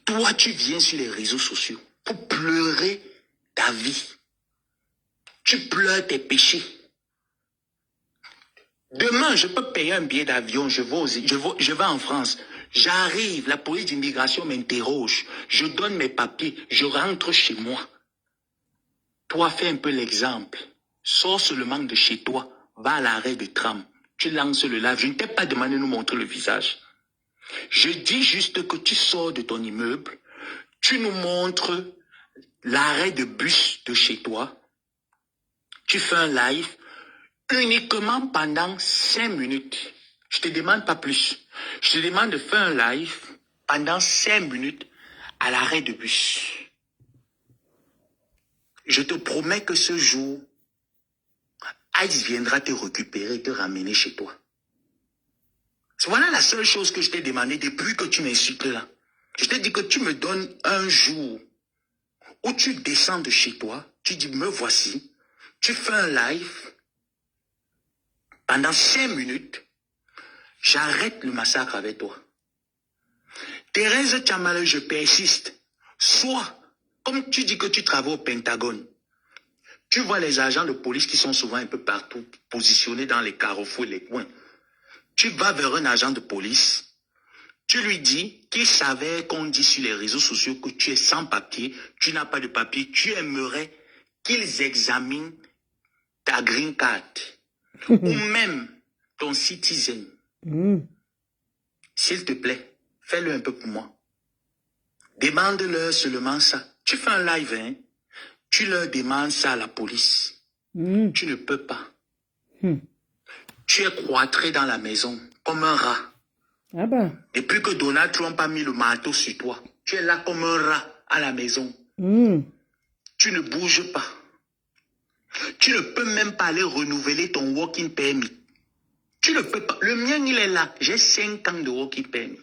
Toi, tu viens sur les réseaux sociaux pour pleurer ta vie. Tu pleures tes péchés. Demain, je peux payer un billet d'avion, je vais en France. J'arrive, la police d'immigration m'interroge. Je donne mes papiers, je rentre chez moi. Toi, fais un peu l'exemple. Sors seulement de chez toi, va à l'arrêt de tram. Tu lances le live. Je ne t'ai pas demandé de nous montrer le visage. Je dis juste que tu sors de ton immeuble, tu nous montres l'arrêt de bus de chez toi. Tu fais un live uniquement pendant 5 minutes. Je te demande pas plus. Je te demande de faire un live pendant 5 minutes à l'arrêt de bus. Je te promets que ce jour, Ice viendra te récupérer et te ramener chez toi. Voilà la seule chose que je t'ai demandé depuis que tu m'insultes là. Je t'ai dit que tu me donnes un jour où tu descends de chez toi, tu dis me voici, tu fais un live pendant 5 minutes, j'arrête le massacre avec toi. Thérèse Tchamale, je persiste. Soit, comme tu dis que tu travailles au Pentagone, tu vois les agents de police qui sont souvent un peu partout, positionnés dans les carrefours et les coins. Tu vas vers un agent de police, tu lui dis qu'il savait qu'on dit sur les réseaux sociaux que tu es sans papier, tu n'as pas de papier, tu aimerais qu'ils examinent ta green card ou même ton citizen. S'il te plaît, fais-le un peu pour moi. Demande-leur seulement ça. Tu fais un live, hein? Tu leur demandes ça à la police. Tu ne peux pas. Tu es cloîtré dans la maison comme un rat. Ah ben. Depuis que Donald Trump a mis le marteau sur toi, tu es là comme un rat à la maison. Tu ne bouges pas. Tu ne peux même pas aller renouveler ton working permit. Tu ne peux pas. Le mien, il est là. J'ai 5 ans de working permit.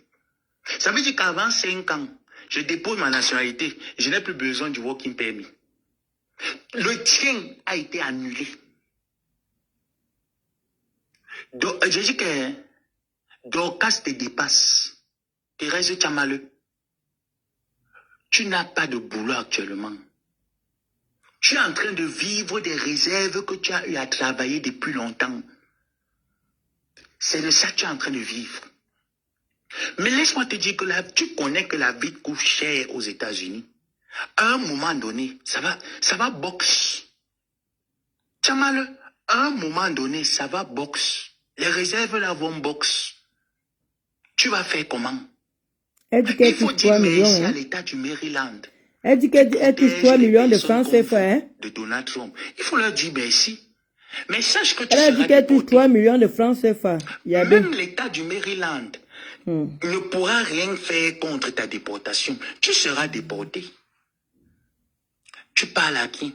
Ça veut dire qu'avant 5 ans, je dépose ma nationalité. Je n'ai plus besoin du working permit. Le tien a été annulé. Donc, je dis que Dorcas te dépasse. Thérèse Tchamale, tu n'as pas de boulot actuellement. Tu es en train de vivre des réserves que tu as eu à travailler depuis longtemps. C'est de ça que tu es en train de vivre. Mais laisse-moi te dire que tu connais que la vie coûte cher aux États-Unis. À un moment donné, ça va boxe. Tchamale, à un moment donné, ça va boxe. Les réserves là vont boxe. Tu vas faire comment? Il faut dire merci à l'État du Maryland. Elle dit qu'elle touche 3 millions de francs CFA, hein? De Donald Trump. Il faut leur dire merci. Mais sache que tu Elle a dit qu'elle touche 3 millions de francs CFA. Même l'État du Maryland ne pourra rien faire contre ta déportation. Tu seras déporté. Tu parles à qui?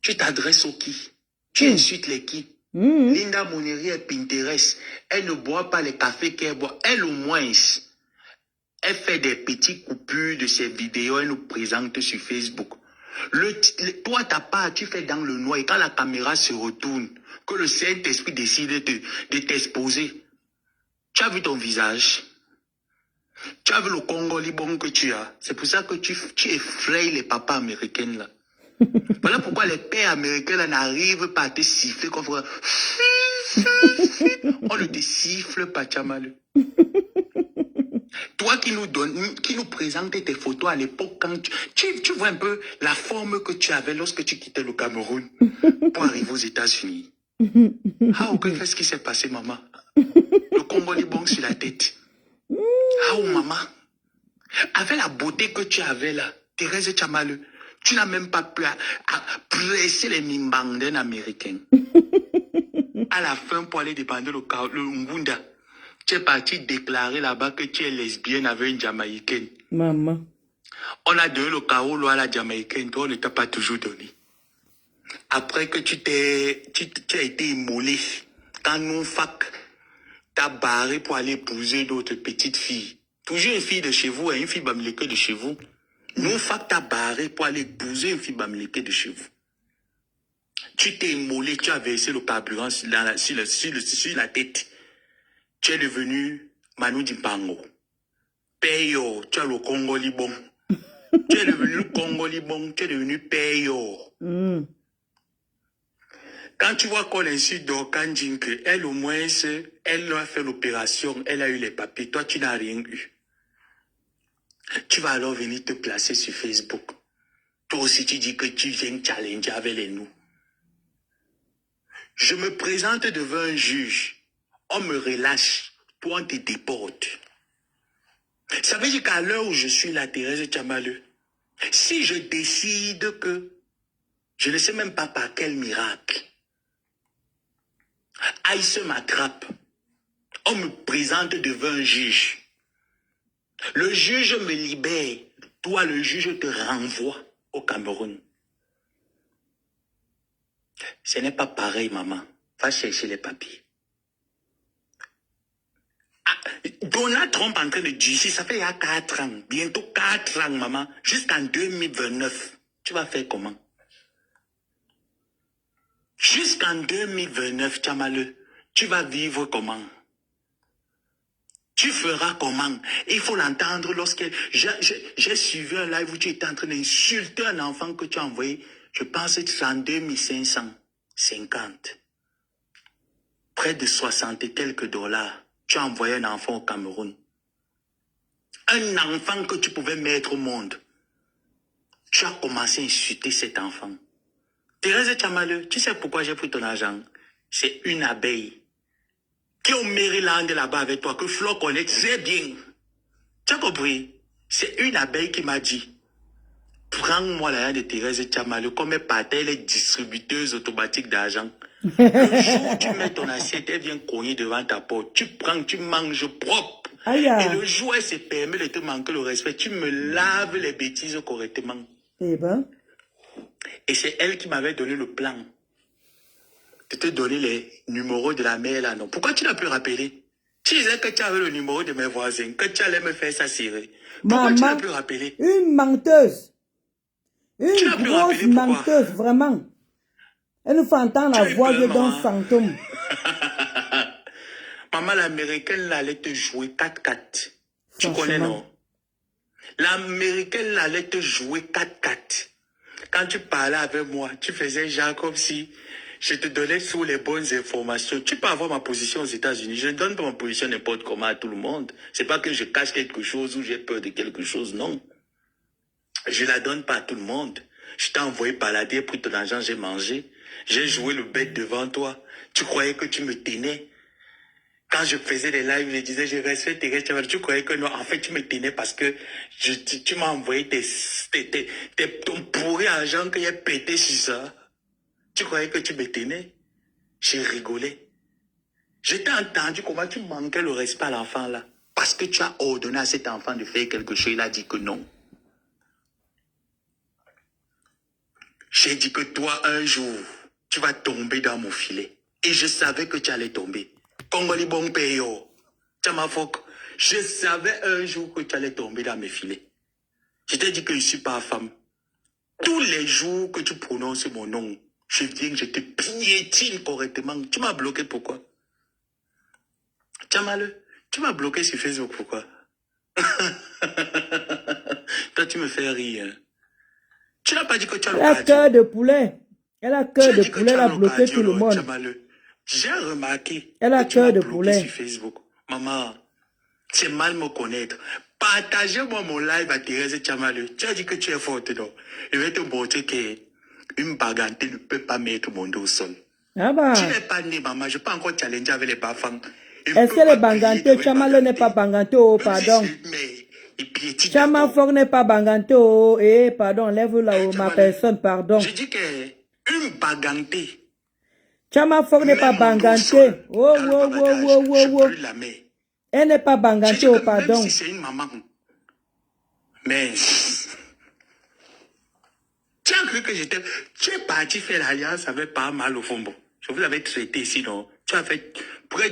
Tu t'adresses au qui? Tu insultes les qui? Linda Moneri est Pinterest. Elle ne boit pas les cafés qu'elle boit. Elle au moins, elle fait des petites coupures de ses vidéos. Elle nous présente sur Facebook. Toi, ta part, tu fais dans le noir. Et quand la caméra se retourne, que le Saint-Esprit décide de t'exposer, tu as vu ton visage. Tu as vu le Congo Libon que tu as. C'est pour ça que tu effrayes les papas américains là. Voilà pourquoi les pères américains là n'arrivent pas à te siffler comme ça. On ne te siffle pas, Tchamale. Toi qui nous présente tes photos à l'époque quand tu vois un peu la forme que tu avais lorsque tu quittais le Cameroun pour arriver aux États-Unis. Qu'est-ce qui s'est passé, maman? Le Congo Libon sur la tête. Maman. Avec la beauté que tu avais là, Thérèse Tchamale, tu n'as même pas pu à presser les mimbangs d'un Américain. À la fin, pour aller dépendre le Ngunda, tu es parti déclarer là-bas que tu es lesbienne avec une Jamaïcaine. Maman. On a donné le carreau à la Jamaïcaine, toi on ne t'a pas toujours donné. Après que tu as été immolé, quand nous fac t'as barré pour aller épouser d'autres petites filles. Toujours une fille de chez vous et une fille bamileke de chez vous. Nous fac t'as barré pour aller épouser une fille bamileke de chez vous. Tu t'es immolé, tu as versé le carburant sur la tête. Tu es devenu Manu Dimpango. Payo. Tu as le Congo Libon. Tu es devenu Congo Libon. Tu es devenu Payo. Quand tu vois qu'on insulte Dorcan Jinke, elle au moins, elle a fait l'opération, elle a eu les papiers. Toi, tu n'as rien eu. Tu vas alors venir te placer sur Facebook. Toi aussi, tu dis que tu viens challenger avec les nous. Je me présente devant un juge. On me relâche. Toi, on te déporte. Ça veut dire qu'à l'heure où je suis là, Thérèse Tchamaleu, si je décide que je ne sais même pas par quel miracle, Aïe m'attrape, on me présente devant un juge. Le juge me libère. Toi, le juge te renvoie au Cameroun. Ce n'est pas pareil, maman. Va chercher les papiers. Donald Trump en train de dire, ça fait il y a 4 ans, bientôt 4 ans, maman, jusqu'en 2029. Tu vas faire comment? Jusqu'en 2029, Tchamaleu, tu vas vivre comment? Tu feras comment? Il faut l'entendre lorsque j'ai suivi un live où tu étais en train d'insulter un enfant que tu as envoyé, je pense que c'est en 2550. Près de 60 et quelques dollars. Tu as envoyé un enfant au Cameroun. Un enfant que tu pouvais mettre au monde. Tu as commencé à insulter cet enfant. Thérèse Tchamaleu, tu sais pourquoi j'ai pris ton argent? C'est une abeille qui est au Maryland là-bas avec toi, que Flo connaît très bien. Tu as compris? C'est une abeille qui m'a dit, prends-moi l'argent de Thérèse Tchamaleu, comme elle partait, elle est distributeuse automatique d'argent. Le jour où tu mets ton assiette, elle vient cogner devant ta porte. Tu prends, tu manges propre. Aïe. Et le jour où elle se permet de te manquer le respect, tu me laves les bêtises correctement. Eh ben. Et c'est elle qui m'avait donné le plan. De te donner les numéros de la mère là, non. Pourquoi tu n'as pu rappeler? Tu disais que tu avais le numéro de mes voisins, que tu allais me faire ça serrer. Pourquoi tu n'as pu rappeler? Une menteuse. Tu Une as pu grosse rappeler pourquoi? menteuse, vraiment. Elle nous fait entendre la voix d'un fantôme. Maman, l'américaine là allait te jouer 4-4. Tu connais, non? L'américaine là allait te jouer 4-4. Quand tu parlais avec moi, tu faisais genre comme si je te donnais sous les bonnes informations. Tu peux avoir ma position aux États-Unis. Je ne donne pas ma position n'importe comment à tout le monde. C'est pas que je cache quelque chose ou j'ai peur de quelque chose, non. Je la donne pas à tout le monde. Je t'ai envoyé balader, pris ton argent, j'ai mangé. J'ai joué le bête devant toi. Tu croyais que tu me tenais. Quand je faisais des lives, je disais, je respecte tes restes. Tu croyais que non, en fait, tu me tenais parce que tu m'as envoyé ton pourri argent que j'ai pété sur ça. Tu croyais que tu me tenais. J'ai rigolé. Je t'ai entendu comment tu manquais le respect à l'enfant là. Parce que tu as ordonné à cet enfant de faire quelque chose. Il a dit que non. J'ai dit que toi, un jour, tu vas tomber dans mon filet. Et je savais que tu allais tomber. Congoli bon payo. Tchamafok. Je savais un jour que tu allais tomber dans mes filets. Je t'ai dit que je ne suis pas femme. Tous les jours que tu prononces mon nom, je viens, je te piétine correctement. Tu m'as bloqué pourquoi? Tchamaleu, tu m'as bloqué sur Facebook pourquoi? Toi, tu me fais rire. Tu n'as pas dit que tu as le Elle a cardio. cœur de poulet. Elle a cœur de poulet, elle a bloqué tout le monde. Tchamaleu. J'ai remarqué Elle a que tu m'as cœur de bloqué poulet. sur Facebook. Maman, c'est mal me connaître. Partagez-moi mon live à Thérèse Tchamaleu. Tu as dit que tu es forte, non? Je vais te montrer qu'une bagantée ne peut pas mettre mon dos au sol. Ah bah. Tu n'es pas né, maman. Je peux encore challenger avec les bafans. Est-ce que les bangantés, Tchamaleu n'est pas banganté, oh, pardon. Tchamafok n'est pas banganté, oh, eh, pardon, lève là-haut, ma personne, pardon. Je dis qu'une bagantée. Tchamafok n'est pas banganté. Oh, oh, oh, oh, oh, oh. Elle n'est pas banganté, oh, pardon. Même si c'est une maman. Mais... Tu as cru que j'étais... Tu es parti faire l'alliance avec pas mal au fond. Je vous avais traité sinon. Tu as fait près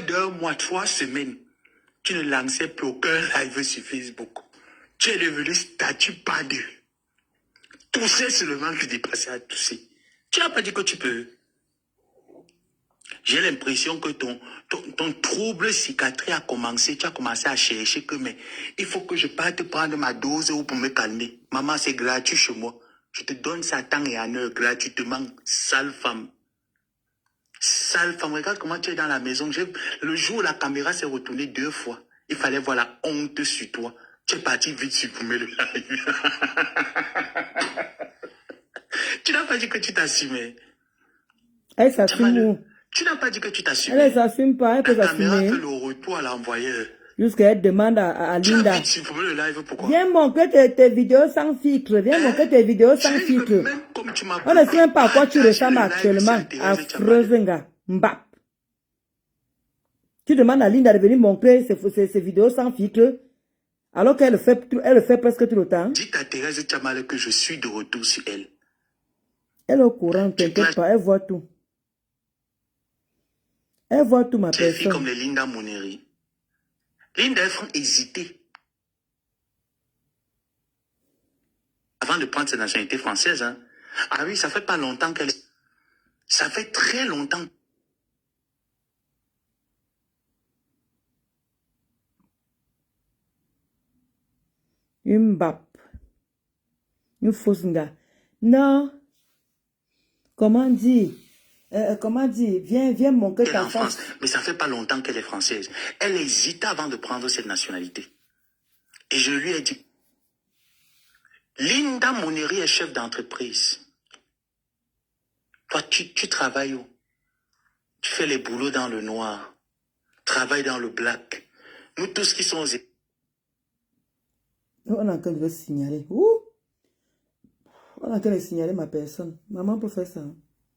d'un mois, 3 semaines. Tu ne lançais plus aucun live sur Facebook. Tu es devenu statut pas de. Tousser seulement qui dépassait à tousser. Tu n'as pas dit que tu peux. J'ai l'impression que ton trouble cicatrice a commencé. Tu as commencé à chercher que, mais il faut que je parte prendre ma dose pour me calmer. Maman, c'est gratuit chez moi. Je te donne ça à temps et en heure gratuitement. Sale femme. Sale femme, regarde comment tu es dans la maison. Le jour où la caméra s'est retournée 2 fois, il fallait voir la honte sur toi. Tu es parti vite supprimer le live. Tu n'as pas dit que tu t'assumais. Elle s'assume où? Tu n'as pas dit que tu t'assumais. Elle ne s'assume pas, elle peut s'assumer. La caméra fait le retour à l'envoyeur. Jusqu'elle demande à Tu Linda. as vite supprimé le live, pourquoi? Viens montrer tes vidéos sans filtre. Viens montrer tes vidéos sans filtre. Même comme tu m'as On ne sait même pas à quoi tu ressembles partage le live actuellement. sur Thérèse Affreuse, gars. Mbap. Tu demandes à Linda de venir montrer ses vidéos sans filtre. Alors qu'elle le fait presque tout le temps. Dites à Thérèse Tchamale que je suis de retour sur elle. Elle est au courant, t'inquiète pas, elle voit tout. Elle voit tout, ma Des filles personne. comme les Linda Moneri. Linda, elles font hésiter. Avant de prendre sa nationalité française, hein. Ah oui, ça fait pas longtemps qu'elle... Ça fait très longtemps. Une bap. Une fausse gars. Non. Comment dire? Viens montrer Elle est ta en France, face. mais ça fait pas longtemps qu'elle est française. Elle hésite avant de prendre cette nationalité. Et je lui ai dit, Linda Moneri est chef d'entreprise. Toi, tu travailles où? Tu fais les boulots dans le noir. Travaille dans le black. Nous tous qui sommes aux On a qu'à le signaler. Ouh. On a qu'à le signaler ma personne. Maman peut faire ça.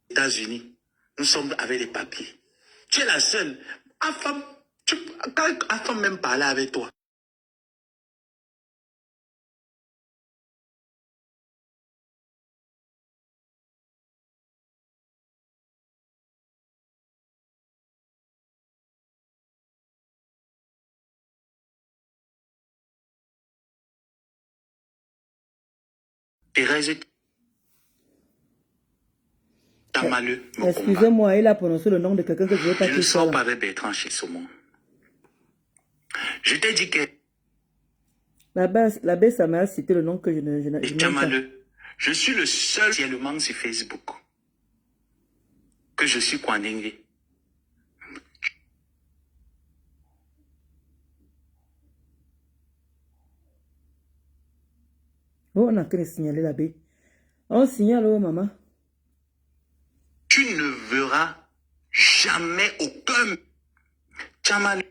États-Unis, nous sommes avec les papiers. Tu es la seule. Quand Afam même parler avec toi. Thérèse Tchamale me combat. Excusez-moi, il a prononcé le nom de quelqu'un que je ne veux pas Je ne qu'il soit sors là. pas avec Bertrand chez Saumon. Je t'ai dit que La baie, ça m'a cité le nom que je n'aime pas. Tchamale, je suis le seul officiellement sur Facebook que je suis Kwanenge. Oh, on a qu'à le signaler la baie. On signale, oh, maman. Tu ne verras jamais aucun Tchamale.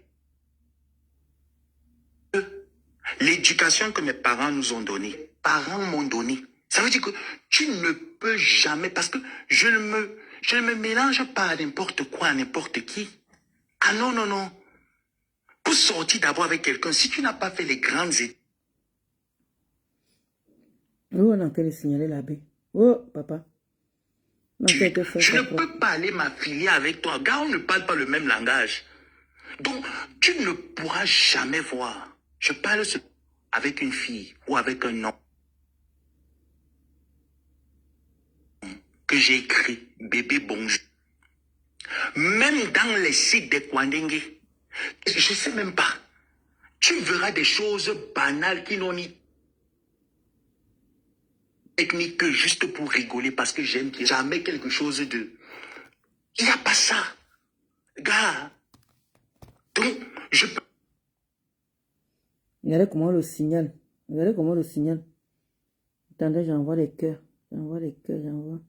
L'éducation que mes parents nous ont donnée, parents m'ont donné. Ça veut dire que tu ne peux jamais, parce que je ne me mélange pas à n'importe quoi, à n'importe qui. Ah non, non, non. Pour sortir d'abord avec quelqu'un, si tu n'as pas fait les grandes études, Oh, on a qu'à le signaler la baie. Oh, papa. On a qu'à te faire je ne ça. peux pas aller m'affilier avec toi. Gars, on ne parle pas le même langage. Donc, tu ne pourras jamais voir. Je parle avec une fille ou avec un homme que j'ai écrit, bébé bonjour. Même dans les sites des Kwanenge, je ne sais même pas. Tu verras des choses banales qui n'ont ni technique que juste pour rigoler parce que j'aime qu'il y ait jamais quelque chose de... Il n'y a pas ça. Gars. Donc, je peux... Regardez comment on le signale. Regardez comment on le signale. Attendez, j'envoie les cœurs. J'envoie.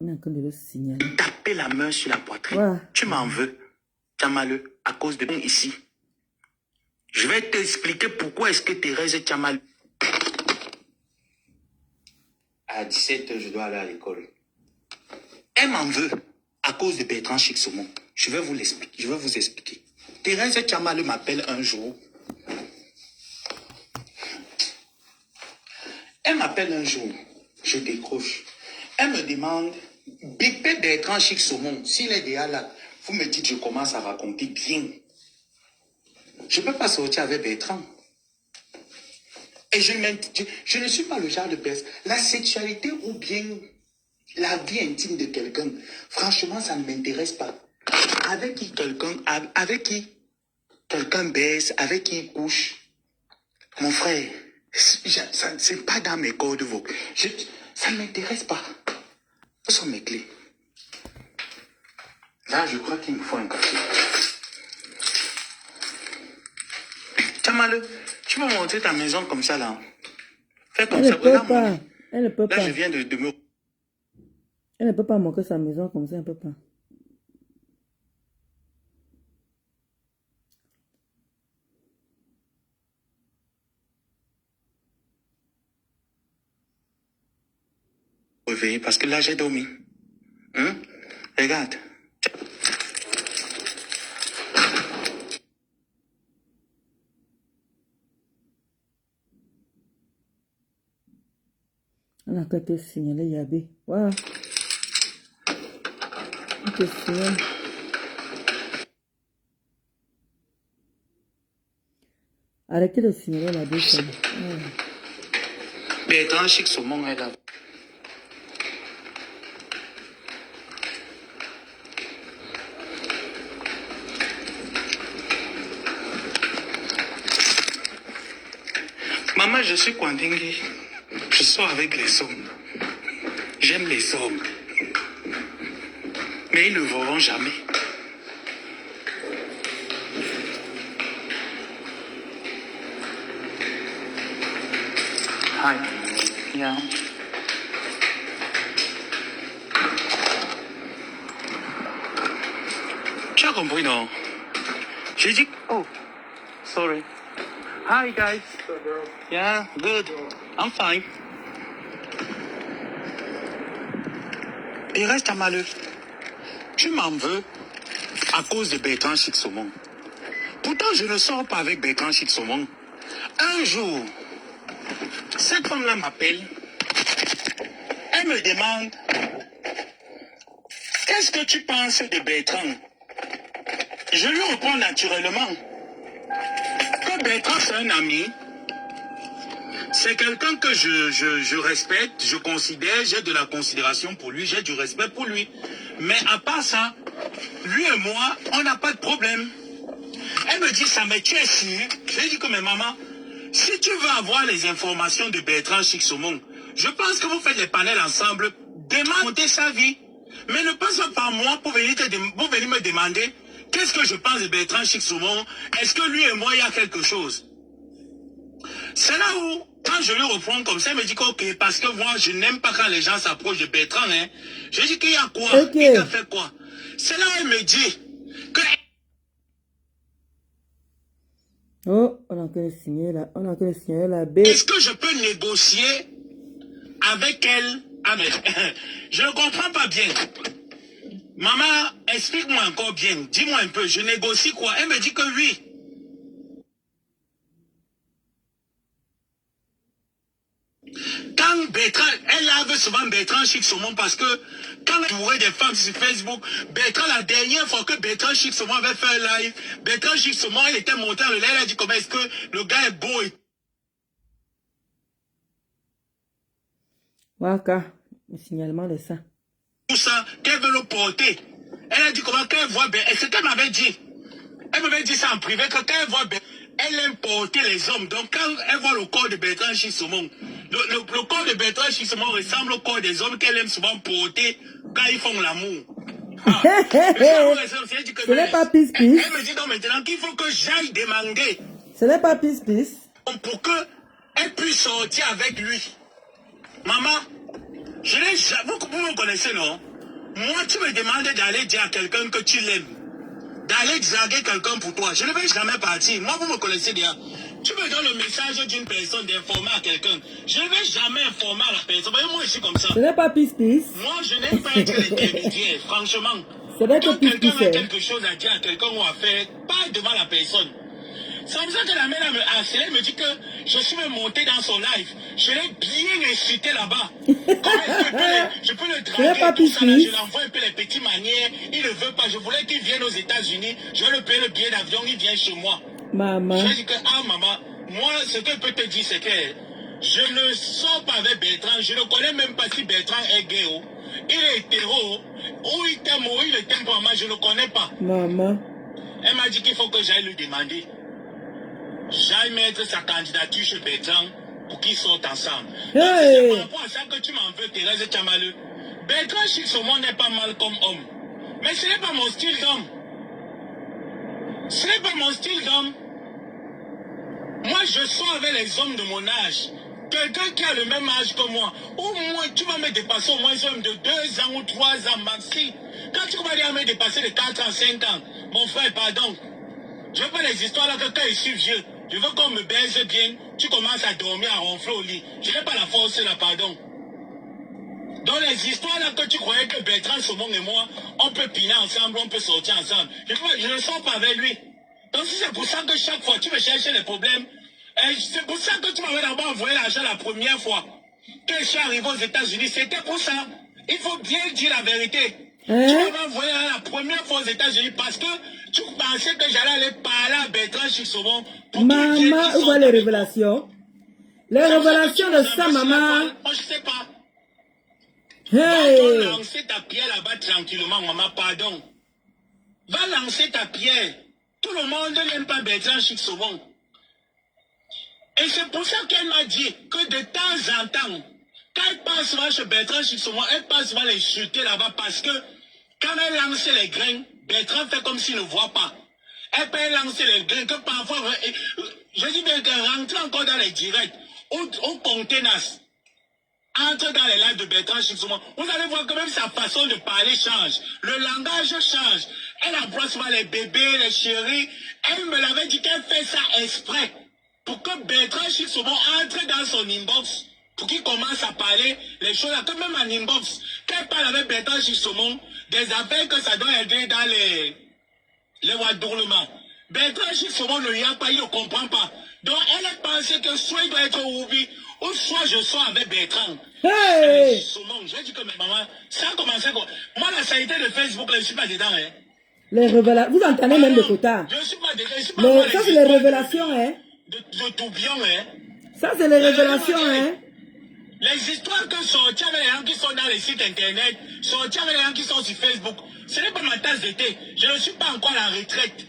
On est en train de le signaler. Taper la main sur la poitrine. Ouais. Tu m'en veux. Tchamale, à cause de ici. Je vais t'expliquer pourquoi est-ce que Thérèse Tchamale... À 17h, je dois aller à l'école. Elle m'en veut à cause de Bertrand Chixomon. Je vais vous expliquer. Thérèse Tchamale m'appelle un jour. Elle m'appelle un jour. Je décroche. Elle me demande, bébé Bertrand Chixomon, s'il est déjà là, vous me dites, je commence à raconter bien. Je ne peux pas sortir avec Bertrand. Et je ne suis pas le genre de personne. La sexualité ou bien La vie intime de quelqu'un, franchement, ça ne m'intéresse pas. Avec qui quelqu'un baisse, avec qui il couche. Mon frère, c'est pas dans mes cordes vocales. Ça ne m'intéresse pas. Ce sont mes clés. Là, je crois qu'il me faut un café. Tchamaleu, tu peux montrer ta maison comme ça, là. Fais comme Elle ça. ne peut pas. Elle ne peut Là, pas. je viens de me... Elle ne peut pas montrer sa maison comme ça, elle ne peut pas. réveiller parce que là, j'ai dormi. Hein? Regarde. On a qu'à te signaler, Yabé. Voilà. On te signale. Arrêtez de signaler la bouche. Bertrand Chic Saumon est là. Maman, je suis Kwandingi. Je sors avec les hommes. J'aime les hommes. Mais ils ne verront jamais. Hi. Yeah. Tu as compris, non? J'ai dit... Oh, sorry. Hi, guys. Yeah, good. I'm fine. Il reste à malheur. Tu m'en veux à cause de Bertrand Chic Saumon. Pourtant, je ne sors pas avec Bertrand Chic Saumon. Un jour, cette femme-là m'appelle. Elle me demande, qu'est-ce que tu penses de Bertrand? Je lui réponds naturellement que Bertrand, c'est un ami. C'est quelqu'un que je respecte, je considère, j'ai de la considération pour lui, j'ai du respect pour lui. Mais à part ça, lui et moi, on n'a pas de problème. Elle me dit ça, mais tu es sûr? Je lui ai dit que, mais maman, si tu veux avoir les informations de Bertrand Chic Saumon, je pense que vous faites les panels ensemble, demandez sa vie. Mais ne passe pas par moi pour venir me demander qu'est-ce que je pense de Bertrand Chic Saumon. Est-ce que lui et moi, il y a quelque chose? C'est là où, quand je lui reprends comme ça, il me dit que ok, parce que moi, je n'aime pas quand les gens s'approchent de Bertrand. Hein. Je dis qu'il y a quoi? Okay. Il a fait quoi? C'est là où elle me dit que... Oh, on a que signer là. On a que signer la B. Est-ce que je peux négocier avec elle? Ah, mais je ne comprends pas bien. Maman, explique-moi encore bien. Dis-moi un peu, je négocie quoi? Elle me dit que oui. Quand Bertrand, elle lave souvent Bertrand Chic Saumon parce que quand elle mourait des femmes sur Facebook, Bertrand, la dernière fois que Bertrand Chic Saumon avait fait un live, Bertrand Chic Saumon, il était monté en l'air, elle a dit comment est-ce que le gars est beau et Waka, le signalement de ça. tout ça, qu'elle veut le porter. Elle a dit comment qu'elle voit Bertrand, c'est ce qu'elle m'avait dit. Elle m'avait dit ça en privé, que quand elle voit Bertrand, elle aime porter les hommes. Donc quand elle voit le corps de Bertrand Chic Saumon, le corps de Bertrand Chic Saumon ressemble au corps des hommes qu'elle aime souvent porter quand ils font l'amour. Ah. Ce n'est pas pis. Elle me dit donc maintenant qu'il faut que j'aille demander. Ce n'est pas pis. Pour qu'elle puisse sortir avec lui. Maman, vous me connaissez, non? Moi, tu me demandes d'aller dire à quelqu'un que tu l'aimes. D'aller draguer quelqu'un pour toi. Je ne vais jamais partir. Moi, vous me connaissez déjà. Tu me donnes le message d'une personne d'informer à quelqu'un. Je ne vais jamais informer à la personne. Voyez, moi, je suis comme ça. Ce n'est pas pis. Moi, je n'aime pas être l'intermédiaire, franchement. Ce n'est Quand que pis. quelqu'un a quelque chose à dire à quelqu'un ou à faire, pas devant la personne. C'est comme ça que la mère me harcelé, elle me dit que je suis même monté dans son live. Je l'ai bien incité là-bas. Je peux le draguer, tout ça, là, je l'envoie un peu les petites manières. Il ne veut pas. Je voulais qu'il vienne aux États-Unis. Je vais le payer le billet d'avion, il vient chez moi. Maman. Je dis que, ah maman, moi, ce que je peux te dire, c'est que je ne sors pas avec Bertrand. Je ne connais même pas si Bertrand est gay. Oh. il est hétéro, où il t'aime, où il t'aime pas, moi je ne le connais pas. Maman. Elle m'a dit qu'il faut que j'aille lui demander. J'aille mettre sa candidature chez Bertrand pour qu'ils sortent ensemble. Hey. Donc c'est par rapport à ça que tu m'en veux, Thérèse Tchamaleu. Bertrand Chixomon n'est pas mal comme homme. Mais ce n'est pas mon style d'homme. Ce n'est pas mon style d'homme. Moi, je sors avec les hommes de mon âge. Quelqu'un qui a le même âge que moi. Au moins, tu vas me dépasser au moins un homme de 2 ans ou 3 ans maxi. Quand tu vas dire me dépasser de 4 ans, 5 ans, mon frère, pardon. Je veux pas les histoires là que quand je suis vieux, je veux qu'on me baise bien, tu commences à dormir, à ronfler au lit. Je n'ai pas la force là, pardon. Dans les histoires là que tu croyais que Bertrand Somon et moi, on peut piner ensemble, on peut sortir ensemble. Je ne sors pas avec lui. Donc si c'est pour ça que chaque fois tu me cherches les problèmes, c'est pour ça que tu m'avais d'abord envoyé l'argent la première fois. Quand je suis arrivé aux États-Unis, c'était pour ça. Il faut bien dire la vérité. Tu m'avais envoyé la première fois aux États-Unis parce que tu pensais que j'allais aller parler à Bertrand Chixomon. Maman, où voit les révélations? Les révélations de ça, maman. Moi, je sais pas. Hey. Va lancer ta pierre là-bas tranquillement, maman, pardon. Va lancer ta pierre. Tout le monde n'aime pas Bertrand Chixomon. Et c'est pour ça qu'elle m'a dit que de temps en temps, quand elle passe souvent chez Bertrand Chixomon, elle passe souvent les chuter là-bas parce que quand elle lance les grains, Bertrand fait comme s'il ne voit pas. Elle peut lancer les grains que parfois, je dis bien qu'elle rentre encore dans les directs, au contenance. Entre dans les lives de Bertrand Chixomon, vous allez voir que même sa façon de parler change. Le langage change. Elle embrasse souvent les bébés, les chéris. Elle me l'avait dit qu'elle fait ça exprès. Pour que Bertrand Chixomon entre dans son inbox. Pour qu'il commence à parler les choses là. Que même en inbox, quand elle parle avec Bertrand Chixomon, des affaires que ça doit aider dans les wadourlements. Bertrand Chixomon ne y a pas, il ne comprend pas. Donc elle a pensé que soit il doit être au Oubi, ou soit je sors avec Bertrand. Hey! J'ai dit que maman, ça a commencé quoi. Moi, la sanité de Facebook, là, je ne suis pas dedans. Hein. Les révélations. Vous entendez même le quota. Je ne suis pas dedans. Ça, c'est les révélations, hein. De Toubion, hein. Ça, c'est les révélations, hein. Les histoires que sortent avec les gens qui sont dans les sites internet, sortent avec les gens qui sont sur Facebook, ce n'est pas ma tasse de thé. Je ne suis pas encore à la retraite.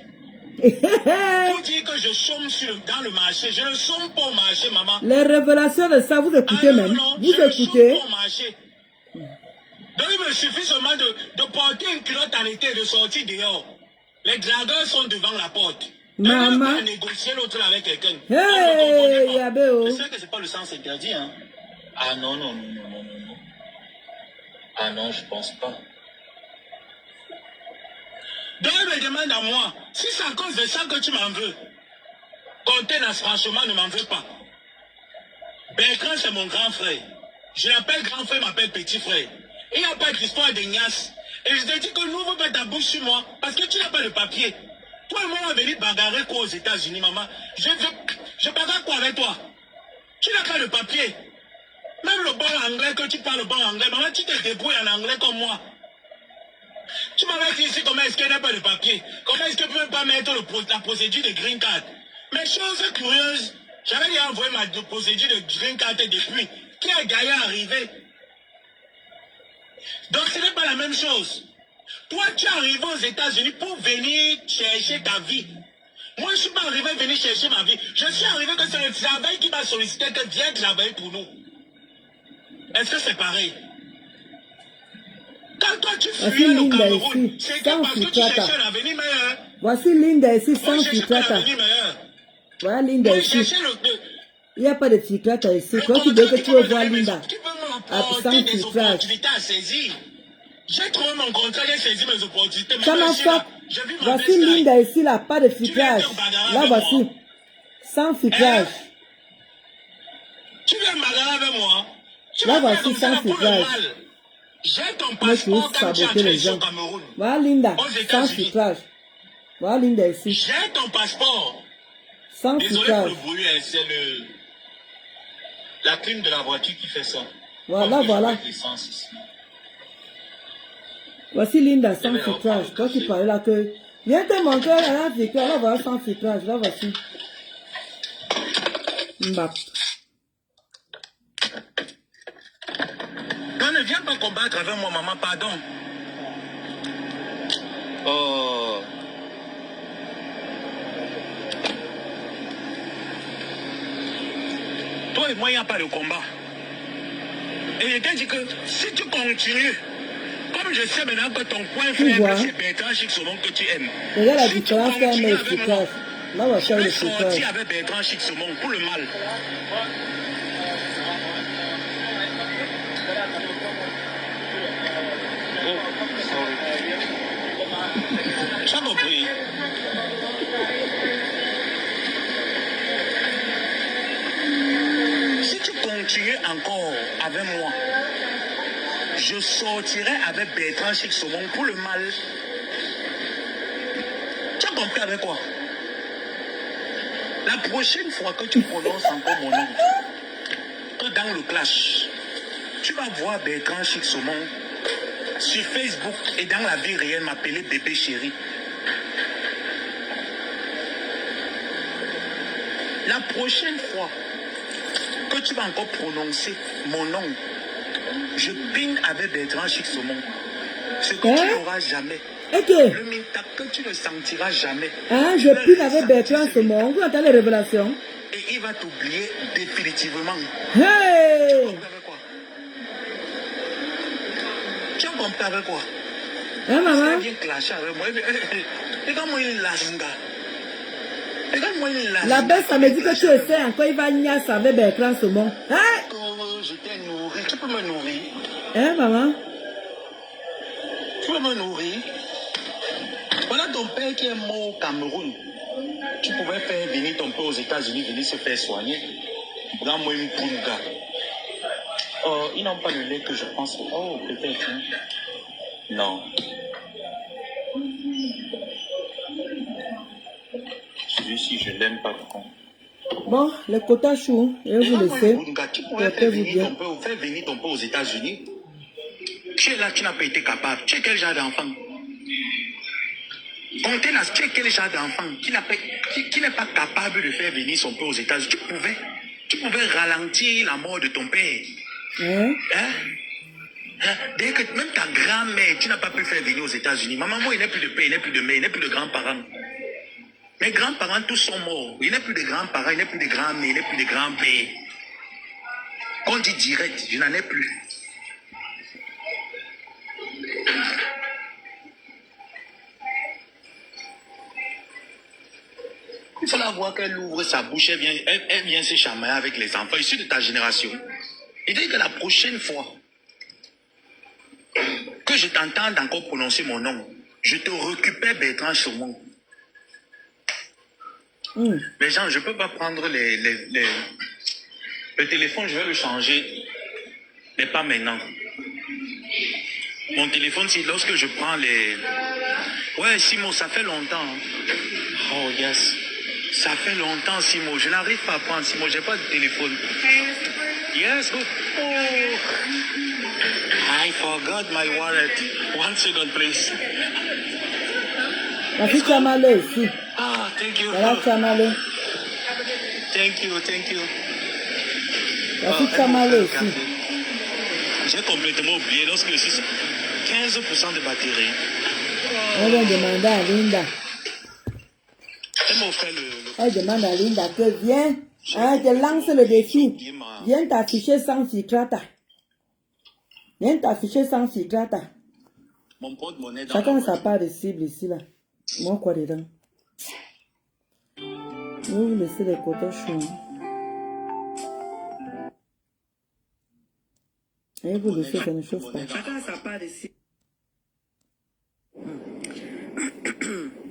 Pour dire que je chôme dans le marché, je ne chôme pas au marché, maman. Les révélations de ça, vous écoutez même. Vous écoutez. Donc il me suffit seulement de porter une culotte en été et de sortir dehors. Les dragueurs sont devant la porte. Maman. Pas négocier l'autre avec quelqu'un. Hey, Yabéo. Je sais que c'est pas le sens interdit, hein. Ah non, non, non, non, non, non. Ah non, je pense pas. Donc elle me demande à moi, si c'est à cause de ça que tu m'en veux, Contenance, franchement, ne m'en veux pas. Bertrand, c'est mon grand frère. Je l'appelle grand frère, il m'appelle petit frère. Il n'y a pas d'histoire de Nias. Et je te dis que n'ouvre pas ta bouche sur moi, parce que tu n'as pas le papier. Toi et moi, on va venir bagarrer quoi aux États-Unis, maman? Je bagarre quoi avec toi? Tu n'as pas le papier. Même le bon anglais, que tu parles le bon anglais, maman, tu te débrouilles en anglais comme moi. Tu m'avais dit ici comment est-ce qu'elle n'a pas de papier. Comment est-ce qu'elle ne peut pas mettre la procédure de green card. Mais chose curieuse, j'avais déjà envoyé ma procédure de green card depuis. Qui a gagné à arriver? Donc ce n'est pas la même chose. Toi, tu es arrivé aux États-Unis pour venir chercher ta vie. Moi, je ne suis pas arrivé à venir chercher ma vie. Je suis arrivé que c'est le travail qui m'a sollicité que viens travailler pour nous. Est-ce que c'est pareil? Quand toi tu Voici fuyais le Linda Cameroun, ici, c'était sans parce que tu filtrata. cherchais un avenir meilleur. Voici Linda ici, Moi, sans je cherchais pas filtrata. l'avenir meilleur. Voilà Linda Moi, je ici. cherchais Il n'y a pas de filtrata ici. Toi qui veux que tu veux voir Linda. Sans des filtrage. opportunités à saisir. J'ai trouvé mon contrat, j'ai saisi mes opportunités. Ça m'a fait. Voici Linda ici, là, pas de filtrage. Là, voici. Sans filtrage. Tu viens me bagarrer avec moi. Là, voici sans filtrage. J'ai ton Moi, je veux passeport quand tu saboter entres les ici au gens. Cameroun. Voilà Linda, Aux sans États-Unis. filtrage. Voilà Linda ici, J'ai ton passeport. sans Désolé pour filtrage. le bruit, hein, c'est la clim de la voiture qui fait ça. Voilà, Moi, je voilà. vais mettre l'essence ici. Voici Linda, sans vais filtrage. reprendre Toi le qui café. parlais là que... Viens te montrer la filtrage. Là, voilà, sans filtrage. Là, voici. Mbap. Non, ne viens pas pas combattre avec moi, maman, pardon. Oh. Toi et moi, il n'y a pas de combat. Et je t'ai dit que si tu continues, comme je sais maintenant que ton point faible, c'est Bertrand Chicsaumon que tu aimes. Regarde la Si tu différence qu'elle continues met avec moi, efficace. Là, on va je faire vais l'efficace. sortir avec Bertrand Chicsaumon pour le mal. Tu as compris? Si tu continues encore avec moi, je sortirai avec Bertrand Chicsaumon pour le mal. Tu as compris avec quoi? La prochaine fois que tu prononces encore mon nom, que dans le clash, tu vas voir Bertrand Chicsaumon sur Facebook et dans la vie réelle m'appeler bébé chéri. La prochaine fois que tu vas encore prononcer mon nom, je ping avec Bertrand Chicsaumon. Ce que tu n'auras jamais. Ok. Le mintac que tu ne sentiras jamais. Ah, je ping avec Bertrand Chicsaumon. Vous entendez les révélations? Et il va t'oublier définitivement. Hey! Tu as compris avec quoi? Hein, maman? Il vient clasher avec moi. Regarde-moi une lasnga. Regarde-moi une lasnga. La bête, ça me dit que tu essaies encore, il va nier avec Bertrand Chicsaumon. Hein? Je t'ai nourri. Tu peux me nourrir? Hein, maman? Tu peux me nourrir? Voilà ton père qui est mort au Cameroun. Tu pouvais faire venir ton père aux États-Unis, venir se faire soigner. Prends-moi une punga. Oh, ils n'ont pas le lait que je pense. Oh, peut-être. Hein? Non. Celui-ci, je l'aime pas trop. Bon, le quota chou, je vais vous laisser. Tu pourrais faire venir ton père aux États-Unis. Tu es là, tu n'as pas été capable. Tu es quel genre d'enfant? Comptez là, tu es quel genre d'enfant qui n'est pas capable de faire venir son père aux États-Unis? Tu pouvais ralentir la mort de ton père. Hein? Dès que même ta grand-mère, tu n'as pas pu faire venir aux États-Unis. Ma maman, il n'est plus de père, il n'est plus de mère, il n'est plus de grands-parents. Mes grands-parents, tous sont morts. Il n'est plus de grands-parents, il n'est plus de grand-mère, il n'est plus de grand-père. Quand on dit direct, je n'en ai plus. Il faut la voir qu'elle ouvre sa bouche, elle vient se chamailler avec les enfants issus de ta génération. Et dès que la prochaine fois que je t'entende encore prononcer mon nom, je te récupère Bertrand Chicsaumon. Mais Jean, je ne peux pas prendre le téléphone, je vais le changer, mais pas maintenant. Mon téléphone, c'est lorsque je prends les... Ouais, Simo, ça fait longtemps. Oh, yes. Ça fait longtemps, Simo. Je n'arrive pas à prendre, Simo. Je n'ai pas de téléphone. Yes, good. Oh. I forgot my wallet. 1 second, please. La fille Chamale ici. Ah, thank you. Voilà Chamale. Thank you, thank you. La fille Chamale ici. J'ai complètement oublié lorsque je suis 15% de batterie. Elle vient demander à Linda. Elle m'a offert Elle demande à Linda que viens. Elle te lance le défi. Viens t'afficher sans filtrata. Viens t'afficher sans filtrata. Mon porte-monnaie dans Chacun sa part de cible ici là. Moi quoi dedans? Je vais vous laisser les coton chauds. Et vous laissez, ça ne chauffe pas. Chacun sa part de cible.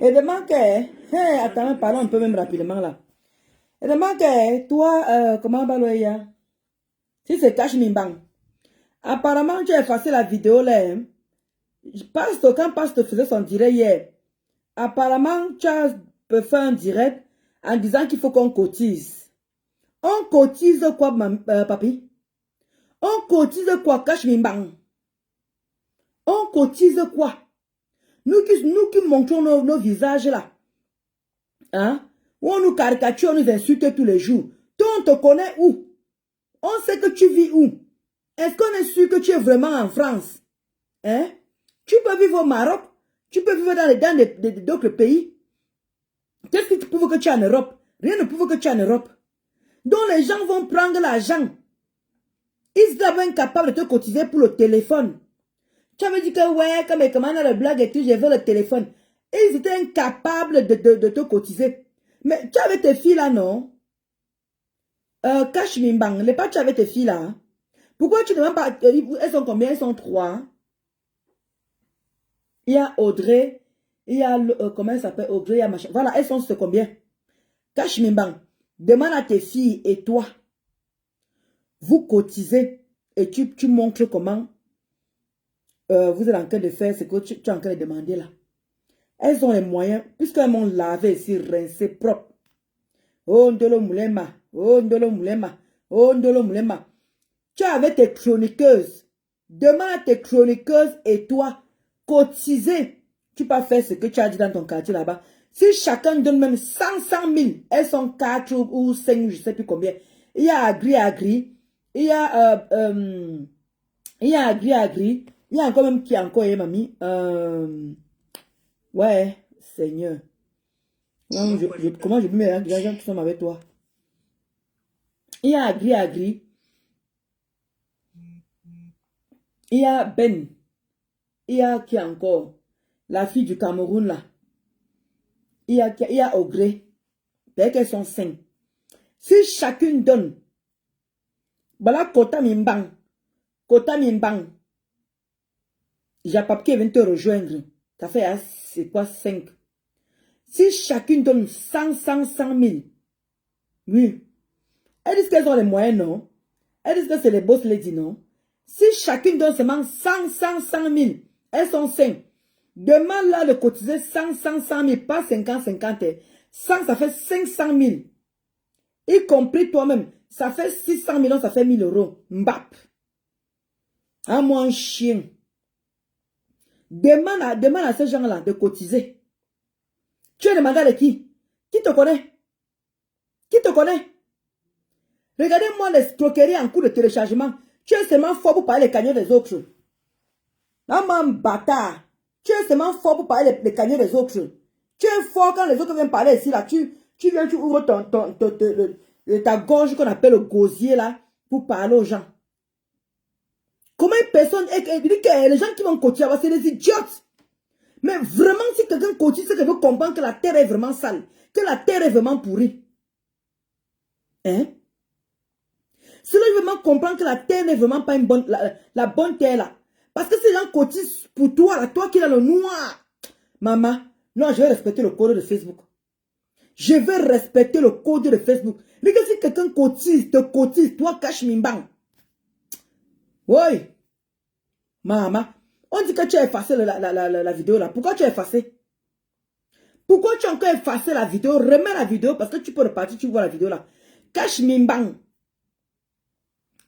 Et demande que, attends, parlons un peu même rapidement là. Et demande que, toi, comment Baloya? Si c'est Cash Mimbang. Apparemment, tu as effacé la vidéo là. Hein? Quand Pasteur faisait son direct hier, apparemment, tu as fait un direct en disant qu'il faut qu'on cotise. On cotise quoi, papi? On cotise quoi, Cash Mimbang? On cotise quoi? Nous qui montrons nos visages là, hein? Où on nous caricature, on nous insulte tous les jours. Toi, on te connaît où? On sait que tu vis où? Est-ce qu'on est sûr que tu es vraiment en France? Hein? Tu peux vivre au Maroc. Tu peux vivre dans d'autres pays. Qu'est-ce qui prouve que tu es en Europe? Rien ne prouve que tu es en Europe. Donc les gens vont prendre l'argent. Ils sont incapables de te cotiser pour le téléphone. Tu avais dit que ouais, comme ils commandent le blog et tout, je veux le téléphone. Et ils étaient incapables de te cotiser. Mais tu avais tes filles là, non? Cash Mimbang, les pas tu avais tes filles là. Hein? Pourquoi tu ne demandes pas? Elles sont combien? Elles sont 3. Il y a Audrey. Il y a, comment elle s'appelle? Audrey, il y a machin. Voilà, elles sont combien? Cash Mimbang, demande à tes filles et toi. Vous cotisez et tu montres comment vous êtes en train de faire ce que tu es en train de demander là. Elles ont les moyens, puisqu'elles m'ont lavé ici, rincé propre. Oh, Ndolo Moulema, oh, Ndolo Moulema, oh, Ndolo Moulema. Tu es avec tes chroniqueuses. Demande à tes chroniqueuses et toi, cotiser. Tu peux faire ce que tu as dit dans ton quartier là-bas. Si chacun donne même 100 000, elles sont 4 ou 5, je ne sais plus combien. Il y a Agri. Il y a Agri. Il y a encore même qui a encore, mamie. Ouais, Seigneur. Comment je peux mettre les gens qui sont avec toi? Il y a Agri. Il y a Ben. Il y a qui encore? La fille du Cameroun là. Il y a Ogré. Dès qu'elles sont 5. Si chacune donne. Voilà, Kota Mimbang. J'ai pas qui vient te rejoindre. Ça fait, c'est quoi, 5? Si chacune donne 100 000. Oui. Elles disent qu'elles ont les moyens, non? Elles disent que c'est les boss ladies, non? Si chacune donne seulement 100 000. Elles sont 5. Demande là de cotiser 100 000. Pas 50. 100, ça fait 500 000. Y compris toi-même. Ça fait 600 millions, ça fait 1000 euros. Mbap. À moi un chien. Demande à ces gens-là de cotiser. Tu as demandé à qui? Qui te connaît? Qui te connaît? Regardez-moi les escroqueries en cours de téléchargement. Tu es seulement fort pour parler les cagnots des autres. Maman bâtard. Tu es seulement fort pour parler les cagnots des autres. Tu es fort quand les autres viennent parler ici là. Tu viens, tu ouvres ta gorge qu'on appelle le gosier là pour parler aux gens. Comment une personne, dit que les gens qui vont cotiser, c'est des idiotes. Mais vraiment, si quelqu'un cotise, c'est qu'il veut comprendre que la terre est vraiment sale, que la terre est vraiment pourrie. Hein? Cela veut vraiment comprendre que la terre n'est vraiment pas une bonne, la bonne terre là. Parce que ces gens cotisent pour toi, là, toi qui es dans le noir. Maman, non, je vais respecter le code de Facebook. Je vais respecter le code de Facebook. Mais que si quelqu'un cotise, te cotise, toi, cache Mimbang. Oui. Maman, on dit que tu as effacé la vidéo là. Pourquoi tu as effacé? Pourquoi tu as encore effacé la vidéo? Remets la vidéo parce que tu peux repartir, tu vois la vidéo là. Cache Mimbang.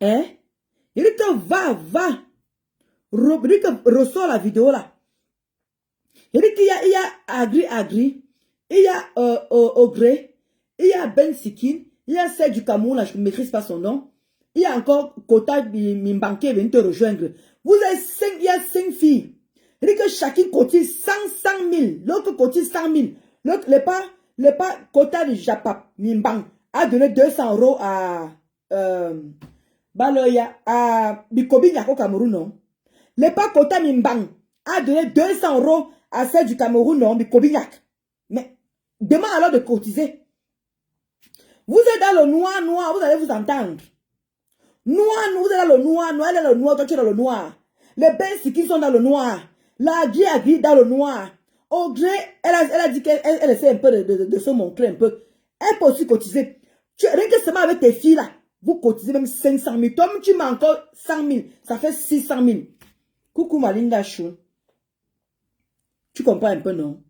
Hein? Il dit que va. Il dit que ressort la vidéo là. Il dit qu'il y a Agri. Il y a Ogré. Il y a Ben Sikin. Il y a celle du Cameroun là, je ne maîtrise pas son nom. Il y a encore Kota Mimbang qui vient te rejoindre. Vous avez il y a 5 filles. Il dit que chacune cotise 100 000. L'autre cotise 100 000. L'autre, le pas Kota de Japap Mimbang a donné 200 euros à Baloya, à Bikobi Nyako Cameroun, non? Le pas Kota Mimbang a donné 200 euros à celle du Cameroun, non? Bikobi Nyak. Mais demande alors de cotiser. Vous êtes dans le noir, vous allez vous entendre. Noir, vous êtes dans le noir, elle est dans le noir, toi tu es dans le noir. Les Bensi qui sont dans le noir. La Agri dans le noir. Audrey, elle a dit qu'elle essaie un peu de se montrer un peu. Elle peut aussi cotiser. Rien que seulement avec tes filles là, vous cotisez même 500 000. Toi, tu m'as encore 100 000. Ça fait 600 000. Coucou ma Linda Chou. Tu comprends un peu, non?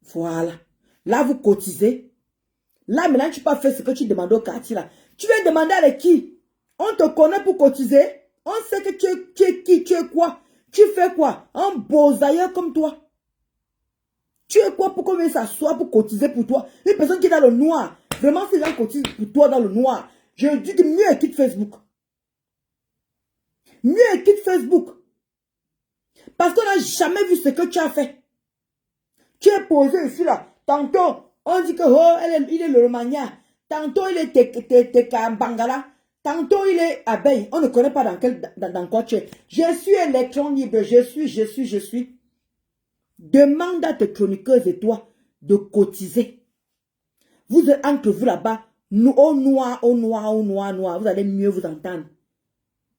Voilà. Là, vous cotisez. Là, maintenant, tu peux faire ce que tu demandes au quartier là. Tu viens demander à qui? On te connaît pour cotiser. On sait que tu es qui, tu es quoi. Tu fais quoi? Un bosailleur comme toi. Tu es quoi pour qu'on vienne s'asseoir pour cotiser pour toi? Une personne qui est dans le noir. Vraiment, ces gens cotisent pour toi dans le noir. Je dis que mieux quitte Facebook. Mieux quitte Facebook. Parce qu'on n'a jamais vu ce que tu as fait. Tu es posé ici là. Tantôt, on dit que oh, il est le Romagna. Tantôt, il est Bangala. Tantôt, il est abeille. On ne connaît pas dans quoi tu es. Je suis électron libre. Je suis. Demande à tes chroniqueuses et toi de cotiser. Vous êtes entre vous là-bas. Nous, au noir. Vous allez mieux vous entendre.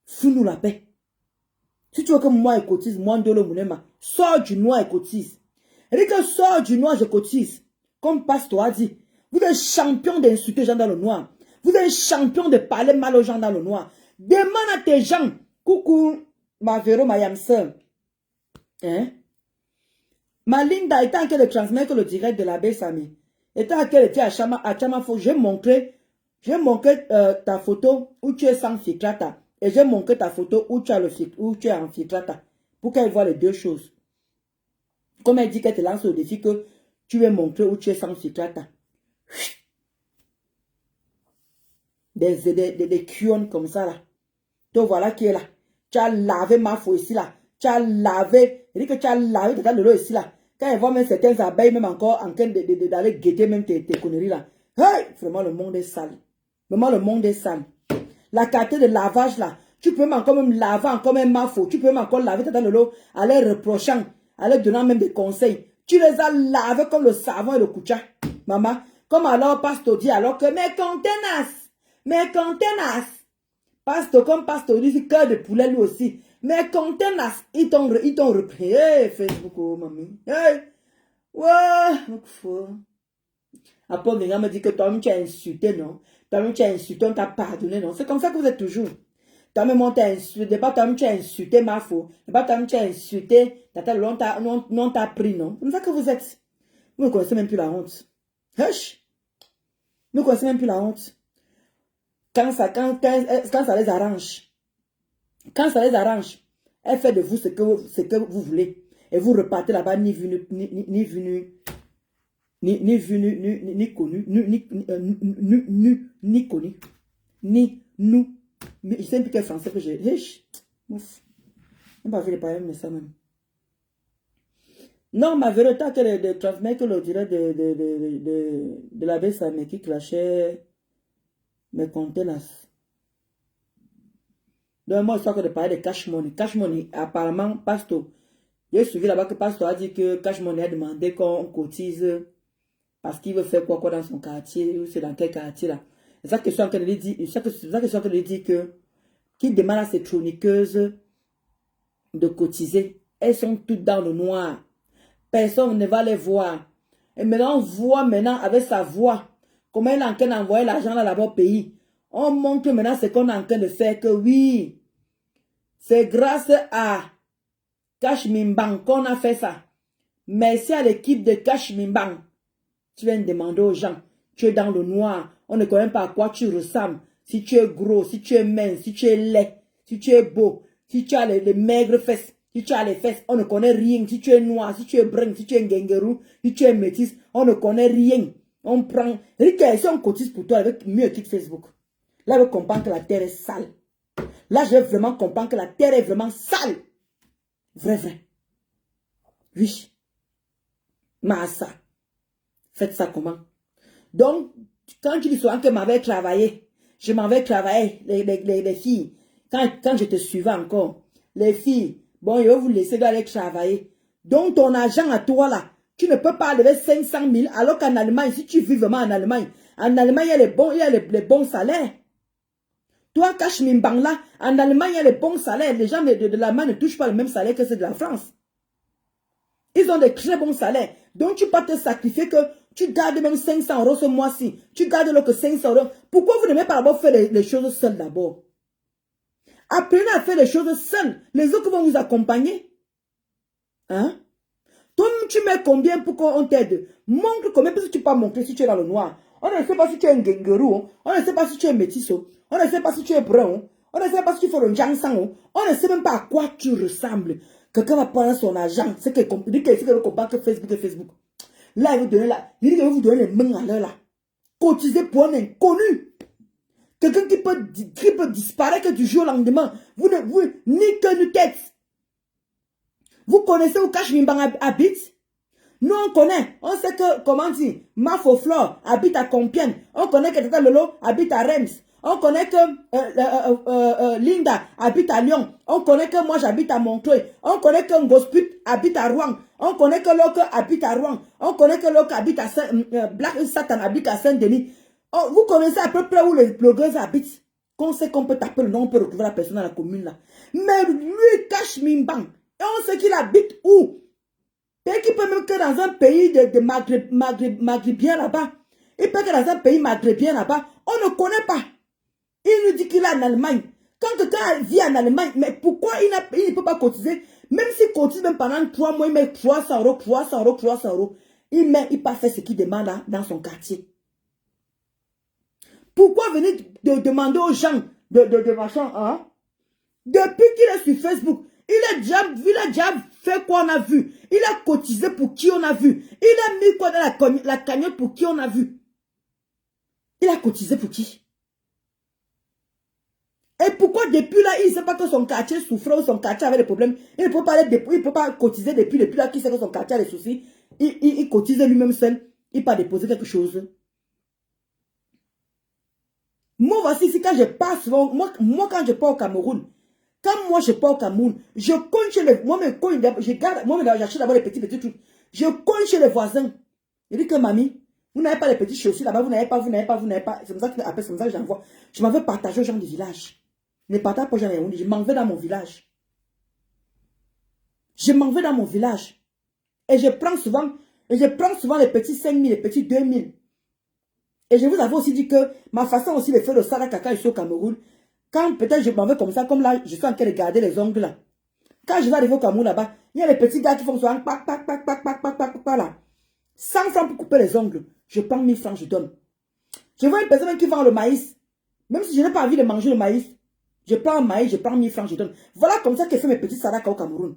Fous-nous la paix. Si tu veux que moi je cotise, moi Ndolo Mounema, sors du noir et cotise. Et que sors du noir, je cotise. Comme Pasteur a dit, vous êtes champion d'insulter les gens dans le noir. Vous êtes champion de parler mal aux gens dans le noir. Demande à tes gens, coucou, ma Véro, ma Yamseur. Hein? Ma Linda était en train de transmettre le direct de l'abbé Sami. Était en train de dire à Chamafo, j'ai montré ta photo où tu es sans filtrata. Et j'ai montré ta photo où tu es en filtrata. Pour qu'elle voit les deux choses. Comme elle dit qu'elle te lance au défi que tu veux montrer où tu es sans filtrata. Des cuons comme ça là. Donc voilà qui est là. Tu as lavé ma faux ici là. Tu as lavé. Elle dit que tu as lavé de l'eau ici là. Quand elle voit même certaines abeilles même encore en train d'aller guetter même tes conneries là. Hey! Vraiment le monde est sale. Vraiment le monde est sale. La qualité de lavage là. Tu peux même encore même laver encore même ma faux. Tu peux même encore laver dans l'eau. Aller reprochant. Aller donnant même des conseils. Tu les as lavés comme le savon et le koucha. Maman. Comme alors Pasteur dit alors que mes contenants. Pasteur comme Pasteur dit cœur de poulet lui aussi. Mes contenants. Ils t'ont repris. Hey, Facebook, oh mamie. Hey. Ouais. Après, on me dit que toi-même tu as insulté, non? Toi-même tu as insulté, on t'a pardonné, non? C'est comme ça que vous êtes toujours. Toi-même on t'a insulté, pas toi-même tu as insulté ma faux. Pas toi-même tu as insulté, on t'a pris, non? C'est comme ça que vous êtes. Vous ne connaissez même plus la honte. Hush! Vous ne connaissez même plus la honte. Quand ça les arrange. Quand ça les arrange, elle fait de vous ce que vous voulez. Et vous repartez là-bas ni venu, ni connu, ni connu, ni nous. Je sais plus quel français que j'ai. Ouf. Je n'ai pas vu les paillettes, mais ça même. Non, ma vérité, que de transmettre le direct de l'abbé Samé qui clashait mes contenants. Donc, moi, je suis en train de parler de cash money. Cash money, apparemment, Pasteur. J'ai suivi là-bas que Pasteur a dit que cash money a demandé qu'on cotise. Parce qu'il veut faire quoi dans son quartier, ou c'est dans quel quartier là. C'est ça que je suis en train de lui dire. C'est ça que je suis en train de lui dire que, qu'il demande à ses chroniqueuses de cotiser. Elles sont toutes dans le noir. Personne ne va les voir. Et maintenant, on voit maintenant avec sa voix comment elle est en train d'envoyer l'argent là-bas au pays. On montre maintenant ce qu'on est en train de faire, que oui, c'est grâce à Cash Mimban qu'on a fait ça. Merci à l'équipe de Cash Mimban. Tu viens demander aux gens, tu es dans le noir, on ne connaît pas à quoi tu ressembles. Si tu es gros, si tu es mince, si tu es laid, si tu es beau, si tu as les maigres fesses, si tu as les fesses, on ne connaît rien. Si tu es noir, si tu es brun, si tu es ngengerou, si tu es métis, on ne connaît rien. On prend... Si on cotise pour toi avec mieux quitte Facebook. Là, je comprends que la terre est sale. Là, je vraiment comprends que la terre est vraiment sale. Vrai. Oui. Massa. Faites ça comment? Donc, quand tu dis souvent que m'avais travaillé, je m'avais travaillé, les filles, quand je te suivais encore, les filles, bon, je vais vous laisser aller travailler. Donc, ton argent à toi là, tu ne peux pas lever 500 000, alors qu'en Allemagne, si tu vis vraiment en Allemagne, il y a les bons salaires. Toi, Cash Mimbang là, en Allemagne, il y a les bons salaires. Les gens de l'Allemagne ne touchent pas le même salaire que ceux de la France. Ils ont des très bons salaires. Donc, tu peux te sacrifier que tu gardes même 500 € ce mois-ci. Tu gardes le que 500 €. Pourquoi vous n'aimez pas d'abord faire les choses seules d'abord? Apprenez à faire les choses seules. Les autres vont vous accompagner. Hein? Toi, tu mets combien pour qu'on t'aide? Montre combien, parce que tu peux pas montrer si tu es dans le noir. On ne sait pas si tu es un gengerou. On ne sait pas si tu es métisso. On ne sait pas si tu es brun. On ne sait pas si tu fais le jansang. On ne sait même pas à quoi tu ressembles. Quelqu'un va prendre son argent. C'est qu'il dit qu'il veut comparer que Facebook et Facebook. Là, il veut vous donner les mains à l'heure là. Cotiser pour un inconnu. Quelqu'un qui peut disparaître du jour au lendemain. Vous ni queue ni tête. Vous connaissez où Cash Mimbang habite? Nous, on connaît. On sait que, comment dire, Mafoflore habite à Compiègne. On connaît que Tata Lolo habite à Reims. On connaît que Linda habite à Lyon. On connaît que moi, j'habite à Montreuil. On connaît que Ngosput habite à Rouen. On connaît que Loko habite à Rouen. On connaît que Loko habite à Black Satan habite à Saint-Denis. Oh, vous connaissez à peu près où les blogueuses habitent. Qu'on sait qu'on peut taper le nom, on peut retrouver la personne dans la commune là. Mais lui, Cash Mimbang. Et on sait qu'il habite où? Et qu'il peut même que dans un pays de maghrébien là-bas. Il peut que dans un pays maghrébien là-bas. On ne connaît pas. Il nous dit qu'il est en Allemagne. Quand quelqu'un vit en Allemagne, mais pourquoi il ne peut pas cotiser? Même s'il cotise même pendant 3 mois, il met 300 euros, 300 euros, 300 euros. Il pas fait ce qu'il demande là, dans son quartier. Pourquoi venir demander aux gens de machin, hein? Depuis qu'il est sur Facebook, il a déjà fait quoi on a vu. Il a cotisé pour qui on a vu. Il a mis quoi dans la cagnotte pour qui on a vu. Il a cotisé pour qui? Et pourquoi depuis là, il ne sait pas que son quartier souffrait ou son quartier avait des problèmes. Il ne peut pas cotiser depuis là qu'il sait que son quartier a des soucis. Il cotise lui-même seul. Il ne peut pas déposer quelque chose. Moi, voici ici, quand je passe, moi quand je pars au Cameroun, je pars au Cameroun, je cogne chez les, j'achète d'abord les petits trucs. Je cogne chez les voisins. Je dis que mamie, vous n'avez pas les petits chaussures là-bas, vous n'avez pas. C'est comme ça que j'envoie. Je m'en vais partager aux gens du village. Ne partage pas aux gens, je m'en vais dans mon village. Je m'en vais dans mon village. Et je prends souvent les petits 5 000, les petits 2 000. Et je vous avais aussi dit que ma façon aussi de faire le salade caca ici au Cameroun, quand peut-être je m'en vais comme ça, comme là, je suis en train de garder les ongles là. Quand je vais arriver au Cameroun là-bas, il y a les petits gars qui font souvent pac, là. 100 francs pour couper les ongles. Je prends 1000 francs, je donne. Je vois une personne qui vend le maïs. Même si je n'ai pas envie de manger le maïs, je prends un maïs, je prends 1000 francs, je donne. Voilà comme ça que je fais mes petits salades au Cameroun.